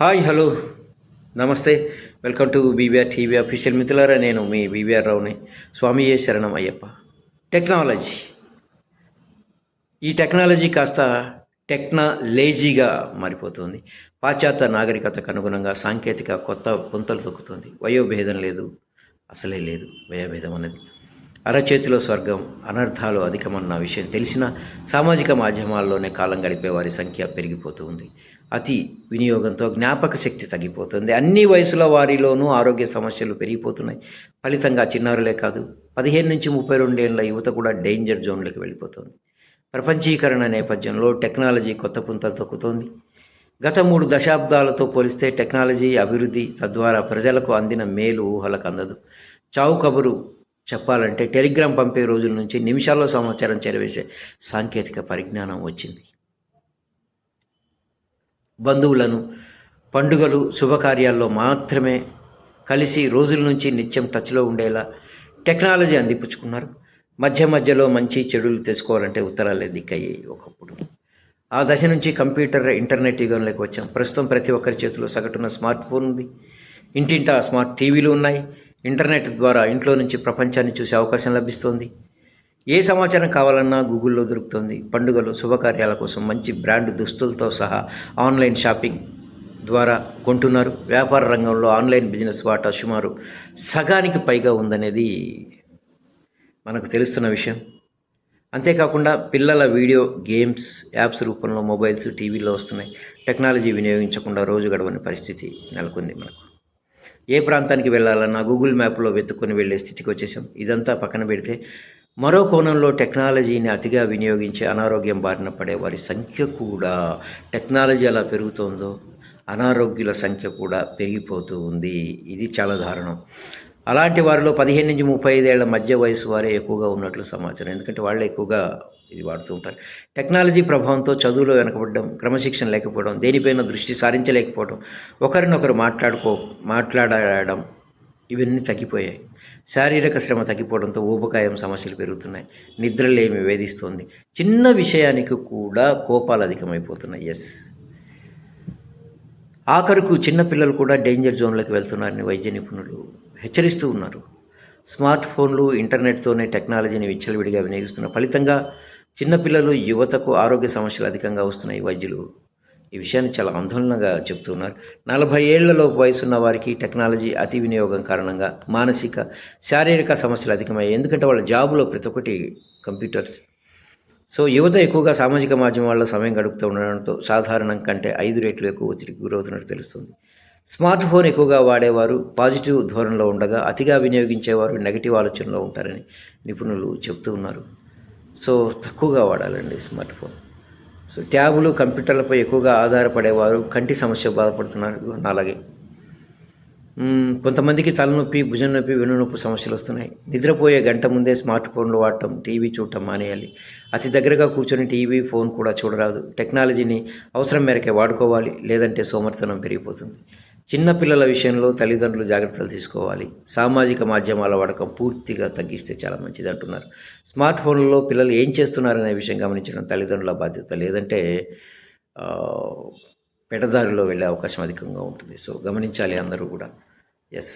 Hi hello నమస్తే. Welcome to BVR TV official. మిత్రులారా, నేను మీ బీవీఆర్ రావుని. స్వామియే శరణం అయ్యప్ప. టెక్నాలజీ, ఈ టెక్నాలజీ కాస్త లేజీగా మారిపోతుంది. పాశ్చాత్య నాగరికతకు అనుగుణంగా సాంకేతిక కొత్త పుంతలు తొక్కుతుంది. వయోభేదం లేదు, అసలే లేదు వయోభేదం అనేది. అరచేతిలో స్వర్గం, అనర్థాలు అధికమన్న విషయం తెలిసిన సామాజిక మాధ్యమాల్లోనే కాలం గడిపే వారి సంఖ్య పెరిగిపోతూ ఉంది. అతి వినియోగంతో జ్ఞాపక శక్తి తగ్గిపోతుంది. అన్ని వయసుల వారిలోనూ ఆరోగ్య సమస్యలు పెరిగిపోతున్నాయి. ఫలితంగా చిన్నారులే కాదు, 15 నుంచి 32 ఏళ్ల యువత కూడా డేంజర్ జోన్లోకి వెళ్ళిపోతుంది. ప్రపంచీకరణ నేపథ్యంలో టెక్నాలజీ కొత్త పుంతలు తొక్కుతోంది. గత 3 దశాబ్దాలతో పోలిస్తే టెక్నాలజీ అభివృద్ధి తద్వారా ప్రజలకు అందిన మేలు ఊహలకు అందదు. చావు కబురు చెప్పాలంటే టెలిగ్రామ్ పంపే రోజుల నుంచి నిమిషాల్లో సమాచారం చేరవేసే సాంకేతిక పరిజ్ఞానం వచ్చింది. బంధువులను పండుగలు శుభకార్యాల్లో మాత్రమే కలిసి రోజుల నుంచి నిత్యం టచ్లో ఉండేలా టెక్నాలజీ అందిపుచ్చుకున్నారు. మధ్యలో మంచి చెడులు తెచ్చుకోవాలంటే ఉత్తరాలే దిక్కయ్యాయి ఒకప్పుడు. ఆ దశ నుంచి కంప్యూటర్, ఇంటర్నెట్ యుగంలోకి వచ్చాం. ప్రస్తుతం ప్రతి ఒక్కరి చేతిలో సగటున స్మార్ట్ ఫోన్ ఉంది. ఇంటింటా స్మార్ట్ టీవీలు ఉన్నాయి. ఇంటర్నెట్ ద్వారా ఇంట్లో నుంచి ప్రపంచాన్ని చూసే అవకాశం లభిస్తోంది. ఏ సమాచారం కావాలన్నా గూగుల్లో దొరుకుతుంది. పండుగలు శుభకార్యాల కోసం మంచి బ్రాండ్ దుస్తులతో సహా ఆన్లైన్ షాపింగ్ ద్వారా కొంటున్నారు. వ్యాపార రంగంలో ఆన్లైన్ బిజినెస్ వాటా సుమారు సగానికి పైగా ఉందనేది మనకు తెలుస్తున్న విషయం. అంతేకాకుండా పిల్లల వీడియో గేమ్స్ యాప్స్ రూపంలో మొబైల్స్, టీవీలో వస్తున్నాయి. టెక్నాలజీ వినియోగించకుండా రోజు గడవని పరిస్థితి నెలకొంది మనకు. ఏ ప్రాంతానికి వెళ్ళాలన్నా గూగుల్ మ్యాప్లో వెతుక్కొని వెళ్ళే స్థితికి వచ్చేసాం. ఇదంతా పక్కన పెడితే మరో కోణంలో టెక్నాలజీని అతిగా వినియోగించే అనారోగ్యం బారిన పడే వారి సంఖ్య కూడా, టెక్నాలజీ ఎలా పెరుగుతోందో అనారోగ్యుల సంఖ్య కూడా పెరిగిపోతూ ఉంది. ఇది చాలా దారుణం. అలాంటి వారిలో 15 నుంచి 35 ఏళ్ల మధ్య వయసు వారే ఎక్కువగా ఉన్నట్లు సమాచారం. ఎందుకంటే వాళ్ళే ఎక్కువగా ఇది వాడుతూ ఉంటారు. టెక్నాలజీ ప్రభావంతో చదువులో వెనకబడడం, క్రమశిక్షణ లేకపోవడం, దేనిపైన దృష్టి సారించలేకపోవడం, ఒకరినొకరు మాట్లాడడం ఇవన్నీ తగ్గిపోయాయి. శారీరక శ్రమ తగ్గిపోవడంతో ఊబకాయం సమస్యలు పెరుగుతున్నాయి. నిద్రలేమి వేధిస్తుంది. చిన్న విషయానికి కూడా కోపాలు అధికమైపోతున్నాయి. ఆఖరుకు చిన్నపిల్లలు కూడా డేంజర్ జోన్లోకి వెళ్తున్నారని వైద్య నిపుణులు హెచ్చరిస్తూ ఉన్నారు. స్మార్ట్ ఫోన్లు, ఇంటర్నెట్తోనే టెక్నాలజీని విచ్చలవిడిగా వినియోగిస్తున్న ఫలితంగా చిన్నపిల్లలు, యువతకు ఆరోగ్య సమస్యలు అధికంగా వస్తున్నాయి. వైద్యులు ఈ విషయాన్ని చాలా ఆందోళనగా చెబుతున్నారు. 40 ఏళ్లలోపు వయసున్న వారికి టెక్నాలజీ అతి వినియోగం కారణంగా మానసిక, శారీరక సమస్యలు అధికమయ్యాయి. ఎందుకంటే వాళ్ళ జాబులో ప్రతి ఒక్కటి కంప్యూటర్స్. సో యువత ఎక్కువగా సామాజిక మాధ్యమాల్లో సమయం గడుపుతూ ఉండడంతో సాధారణం కంటే 5 రెట్లు ఎక్కువ ఒత్తిడికి గురవుతున్నట్టు తెలుస్తుంది. స్మార్ట్ ఫోన్ ఎక్కువగా వాడేవారు పాజిటివ్ ధోరణిలో ఉండగా, అతిగా వినియోగించేవారు నెగిటివ్ ఆలోచనలో ఉంటారని నిపుణులు చెబుతూ ఉన్నారు. సో తక్కువగా వాడాలండి స్మార్ట్ ఫోన్. సో ట్యాబులు, కంప్యూటర్లపై ఎక్కువగా ఆధారపడేవారు కంటి సమస్య బాధపడుతున్నారు. అలాగే కొంతమందికి తలనొప్పి, భుజం నొప్పి, వెన్నునొప్పి సమస్యలు వస్తున్నాయి. నిద్రపోయే గంట ముందే స్మార్ట్ ఫోన్లు వాడటం, టీవీ చూడటం మానేయాలి. అతి దగ్గరగా కూర్చొని టీవీ, ఫోన్ కూడా చూడరాదు. టెక్నాలజీని అవసరం మేరకే వాడుకోవాలి, లేదంటే సోమరితనం పెరిగిపోతుంది. చిన్నపిల్లల విషయంలో తల్లిదండ్రులు జాగ్రత్తలు తీసుకోవాలి. సామాజిక మాధ్యమాల వాడకం పూర్తిగా తగ్గిస్తే చాలా మంచిది అంటున్నారు. స్మార్ట్ ఫోన్లలో పిల్లలు ఏం చేస్తున్నారనే విషయం గమనించడం తల్లిదండ్రుల బాధ్యత. లేదంటే పెడదారిలో వెళ్ళే అవకాశం అధికంగా ఉంటుంది. సో గమనించాలి అందరూ కూడా. ఎస్.